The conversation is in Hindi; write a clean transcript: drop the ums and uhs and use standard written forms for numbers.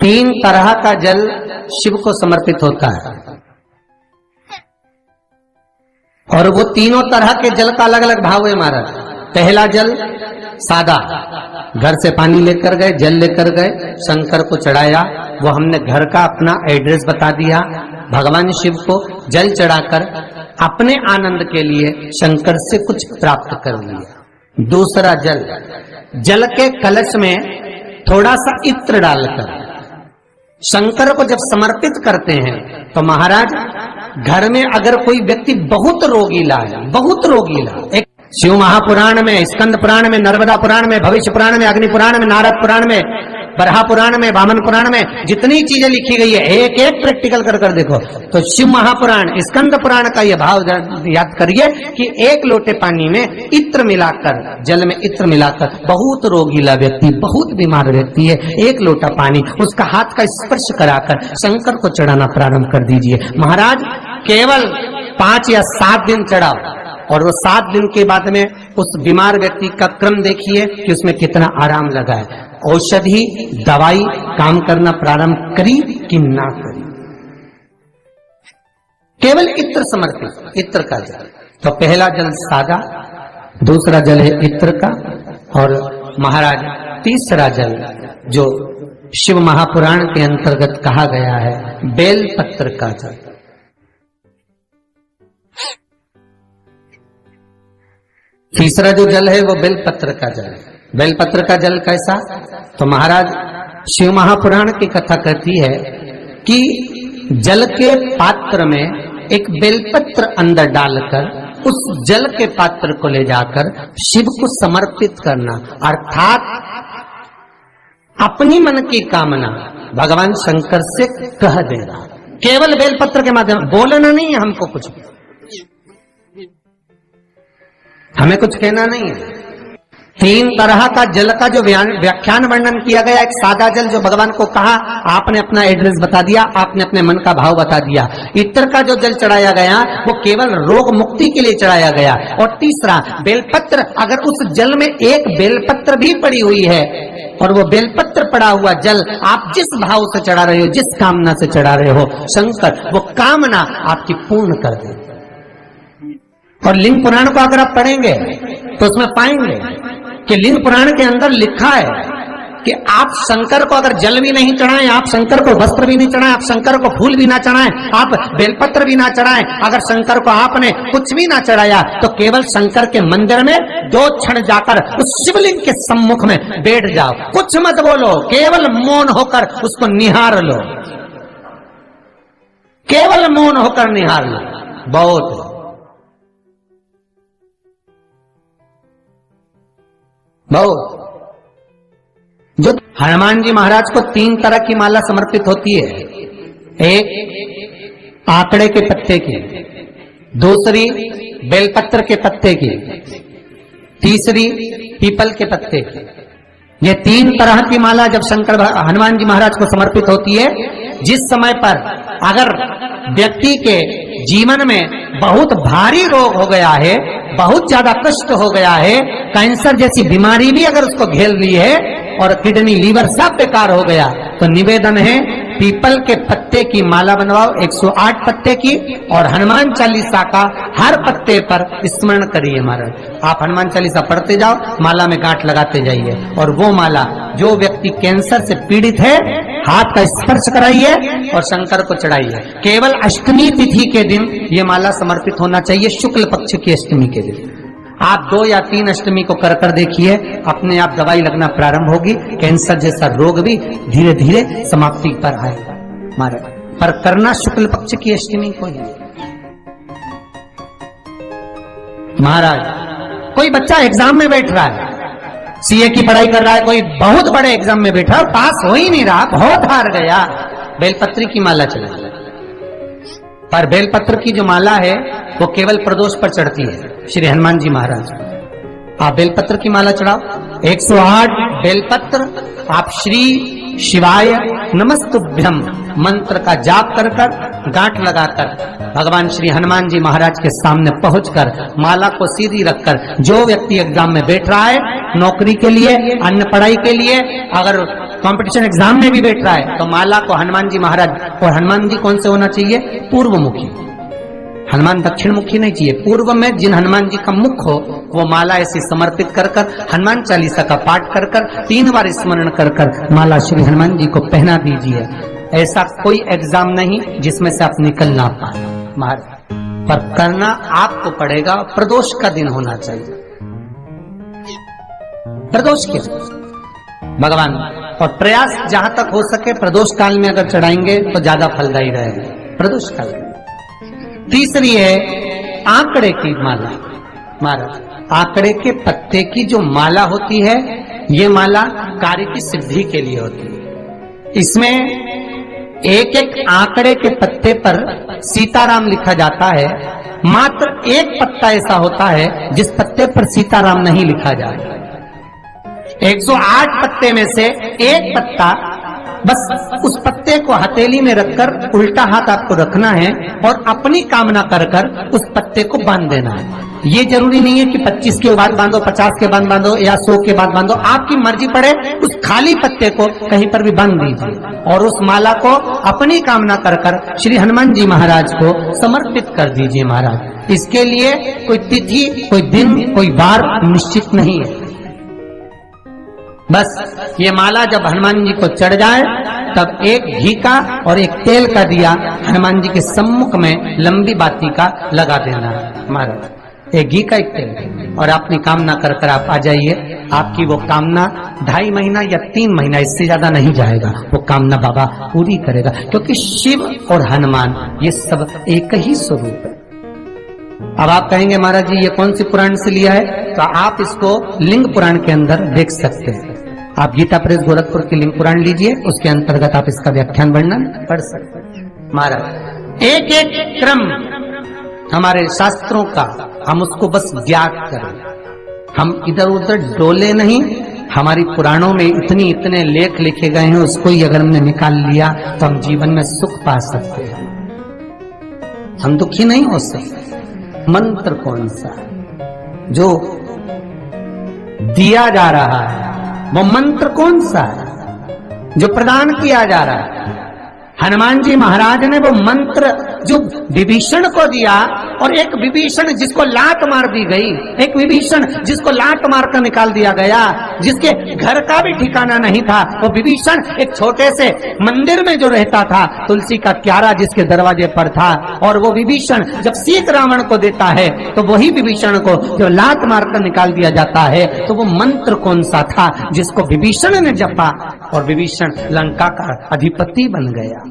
तीन तरह का जल शिव को समर्पित होता है और वो तीनों तरह के जल का अलग अलग भाव है महाराज। पहला जल सादा, घर से पानी लेकर गए, जल लेकर गए, शंकर को चढ़ाया, वो हमने घर का अपना एड्रेस बता दिया, भगवान शिव को जल चढ़ाकर अपने आनंद के लिए शंकर से कुछ प्राप्त कर लिया। दूसरा जल, जल के कलश में थोड़ा सा इत्र डालकर शंकर को जब समर्पित करते हैं तो महाराज घर में अगर कोई व्यक्ति बहुत रोगीला है, बहुत रोगीला, एक शिव महापुराण में, स्कंद पुराण में, नर्मदा पुराण में, भविष्य पुराण में, अग्नि पुराण में, नारद पुराण में, बरहा पुराण में, वामन पुराण में जितनी चीजें लिखी गई है एक एक प्रैक्टिकल कर देखो तो शिव महापुराण, स्कंद पुराण का यह भाव याद करिए कि एक लोटे पानी में इत्र मिलाकर, जल में इत्र मिलाकर, बहुत रोगीला व्यक्ति, बहुत बीमार व्यक्ति है, एक लोटा पानी उसका हाथ का स्पर्श कराकर शंकर को चढ़ाना प्रारंभ कर दीजिए। महाराज केवल 5 या 7 दिन चढ़ाओ और वो 7 दिन के बाद में उस बीमार व्यक्ति का क्रम देखिए कि उसमें कितना आराम लगा है। औषधि दवाई काम करना प्रारंभ करी कि ना करी। केवल इत्र समर्पित, इत्र का जल। तो पहला जल सादा, दूसरा जल है इत्र का, और महाराज तीसरा जल जो शिव महापुराण के अंतर्गत कहा गया है बेल पत्र का जल। तीसरा जो जल है वो बेलपत्र का जल है। बेलपत्र का जल कैसा? तो महाराज शिव महापुराण की कथा कहती है कि जल के पात्र में एक बेलपत्र अंदर डालकर उस जल के पात्र को ले जाकर शिव को समर्पित करना, अर्थात अपनी मन की कामना भगवान शंकर से कह देना, केवल बेलपत्र के माध्यम, बोलना नहीं है हमको कुछ, हमें कुछ कहना नहीं है। 3 तरह का जल का जो व्याख्यान वर्णन किया गया, एक सादा जल जो भगवान को कहा, आपने अपना एड्रेस बता दिया, आपने अपने मन का भाव बता दिया। इत्र का जो जल चढ़ाया गया वो केवल रोग मुक्ति के लिए चढ़ाया गया। और तीसरा बेलपत्र, अगर उस जल में एक बेलपत्र भी पड़ी हुई है और वो बेलपत्र पड़ा हुआ जल आप जिस भाव से चढ़ा रहे हो, जिस कामना से चढ़ा रहे हो, शंकर वो कामना आपकी पूर्ण कर दे। और लिंग पुराण को अगर आप पढ़ेंगे तो उसमें पाएंगे कि लिंग पुराण के अंदर लिखा है कि आप शंकर को अगर जल भी नहीं चढ़ाएं, आप शंकर को वस्त्र भी नहीं चढ़ाएं, आप शंकर को फूल भी ना चढ़ाएं, आप बेलपत्र भी ना चढ़ाएं, अगर शंकर को आपने कुछ भी ना चढ़ाया तो केवल शंकर के मंदिर में 2 क्षण जाकर उस शिवलिंग के सम्मुख में बैठ जाओ, कुछ मत बोलो, केवल मौन होकर उसको निहार लो, केवल मौन होकर निहार लो, बहुत बहुत। जो हनुमान जी महाराज को 3 तरह की माला समर्पित होती है, एक आंकड़े के पत्ते की, दूसरी बेलपत्र के पत्ते की, तीसरी पीपल के पत्ते की। ये 3 तरह की माला जब शंकर हनुमान जी महाराज को समर्पित होती है, जिस समय पर अगर व्यक्ति के जीवन में बहुत भारी रोग हो गया है, बहुत ज्यादा कष्ट हो गया है, कैंसर जैसी बीमारी भी अगर उसको घेर ली है और किडनी लीवर सब बेकार हो गया, तो निवेदन है पीपल के पत्ते की माला बनवाओ, 108 पत्ते की, और हनुमान चालीसा का हर पत्ते पर स्मरण करिए महाराज। आप हनुमान चालीसा पढ़ते जाओ, माला में गांठ लगाते जाइए, और वो माला जो व्यक्ति कैंसर से पीड़ित है हाथ का स्पर्श कराइए और शंकर को चढ़ाइए। केवल अष्टमी तिथि के दिन ये माला समर्पित होना चाहिए, शुक्ल पक्ष की अष्टमी के दिन। आप 2 या 3 अष्टमी को कर देखिए, अपने आप दवाई लगना प्रारंभ होगी, कैंसर जैसा रोग भी धीरे धीरे समाप्ति पर आएगा महाराज। पर करना शुक्ल पक्ष की अष्टमी को ही। महाराज कोई बच्चा एग्जाम में बैठ रहा है, सीए की पढ़ाई कर रहा है, कोई बहुत बड़े एग्जाम में बैठा, पास हो ही नहीं रहा, बहुत हार गया, बेलपत्री की माला चला। पर बेलपत्र की जो माला है वो केवल प्रदोष पर चढ़ती है श्री हनुमान जी महाराज। आप बेलपत्र की माला चढ़ाओ, 108 बेलपत्र आप श्री शिवाय नमस्तुभ्यम मंत्र का जाप कर गांठ लगाकर भगवान श्री हनुमान जी महाराज के सामने पहुंचकर माला को सीधी रखकर, जो व्यक्ति एग्जाम में बैठ रहा है, नौकरी के लिए, अन्य पढ़ाई के लिए, अगर कंपटीशन एग्जाम में भी बैठ रहा है तो माला को हनुमान जी महाराज, और हनुमान जी कौन से होना चाहिए? पूर्वमुखी। हनुमान दक्षिण मुखी नहीं चाहिए। पूर्व में जिन हनुमान जी का मुख हो वो माला ऐसी समर्पित कर कर, हनुमान चालीसा का पाठ कर कर, 3 बार स्मरण कर कर माला श्री हनुमान जी को पहना दीजिए। ऐसा कोई एग्जाम नहीं जिसमें से आप निकल ना पाए महाराज, पर करना आपको पड़ेगा। प्रदोष का दिन होना चाहिए, प्रदोष के भगवान, और प्रयास जहां तक हो सके प्रदोष काल में अगर चढ़ाएंगे तो ज्यादा फलदायी रहेगा प्रदोष काल में। तीसरी है आंकड़े की माला। महाराज आंकड़े के पत्ते की जो माला होती है ये माला कार्य की सिद्धि के लिए होती है। इसमें एक एक आंकड़े के पत्ते पर सीताराम लिखा जाता है। मात्र एक पत्ता ऐसा होता है जिस पत्ते पर सीताराम नहीं लिखा जाता। 108 पत्ते में से एक पत्ता, बस उस पत्ते को हथेली में रखकर उल्टा हाथ आपको रखना है और अपनी कामना कर कर उस पत्ते को बांध देना है। ये जरूरी नहीं है कि 25 के बाद बांधो, 50 के बाद बांधो या 100 के बाद बांधो, आपकी मर्जी पड़े। उस खाली पत्ते को कहीं पर भी बांध दीजिए और उस माला को अपनी कामना कर कर श्री हनुमान जी महाराज को समर्पित कर दीजिए महाराज। इसके लिए कोई तिथि, कोई दिन, कोई वार निश्चित नहीं है। बस ये माला जब हनुमान जी को चढ़ जाए तब एक घी का और एक तेल का दिया हनुमान जी के सम्मुख में लंबी बाती का लगा देना महाराज। एक घी का, एक तेल, और अपनी कामना कर कर आप आ जाइए। आपकी वो कामना 2.5 महीना या 3 महीना, इससे ज्यादा नहीं जाएगा, वो कामना बाबा पूरी करेगा। क्योंकि शिव और हनुमान ये सब एक ही स्वरूप है। अब आप कहेंगे महाराज जी ये कौन सी पुराण से लिया है? तो आप इसको लिंग पुराण के अंदर देख सकते हैं। आप गीता प्रेस गोरखपुर की लिंग पुराण लीजिए, उसके अंतर्गत आप इसका व्याख्यान वर्णन पढ़ सकते हैं। महाराज एक एक क्रम हमारे शास्त्रों का हम उसको बस ज्ञात करें, हम इधर उधर डोले नहीं। हमारी पुराणों में इतने लेख लिखे गए हैं, उसको ही अगर हमने निकाल लिया तो हम जीवन में सुख पा सकते हैं, हम दुखी नहीं हो सकते। मंत्र कौन सा जो दिया जा रहा है, वो मंत्र कौन सा है जो प्रदान किया जा रहा है? हनुमान जी महाराज ने वो मंत्र जो विभीषण को दिया, और एक विभीषण जिसको लात मार दी गई, एक विभीषण जिसको लात मार कर निकाल दिया गया, जिसके घर का भी ठिकाना नहीं था, वो विभीषण एक छोटे से मंदिर में जो रहता था, तुलसी का क्यारा जिसके दरवाजे पर था, और वो विभीषण जब सीत रावण को देता है तो वही विभीषण को जो लात मारकर निकाल दिया जाता है, तो वो मंत्र कौन सा था जिसको विभीषण ने जपा और विभीषण लंका का अधिपति बन गया?